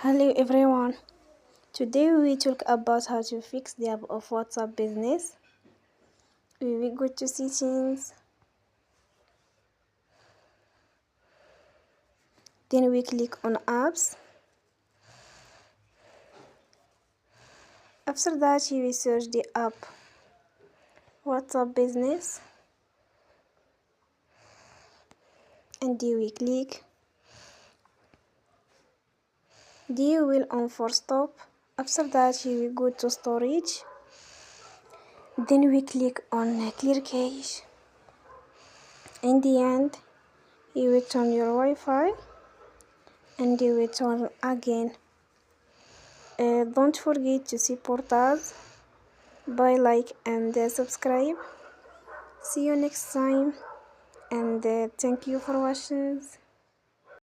Hello everyone. Today we will talk about how to fix the app of WhatsApp Business. We will go to settings, then we click on apps. After that you will search the app WhatsApp Business and you will click. You will on for stop. After that you will go to storage. Then we click on clear cache. In the end you will turn your Wi-Fi and you will turn again. Don't forget to support us by like and subscribe. See you next time and thank you for watching.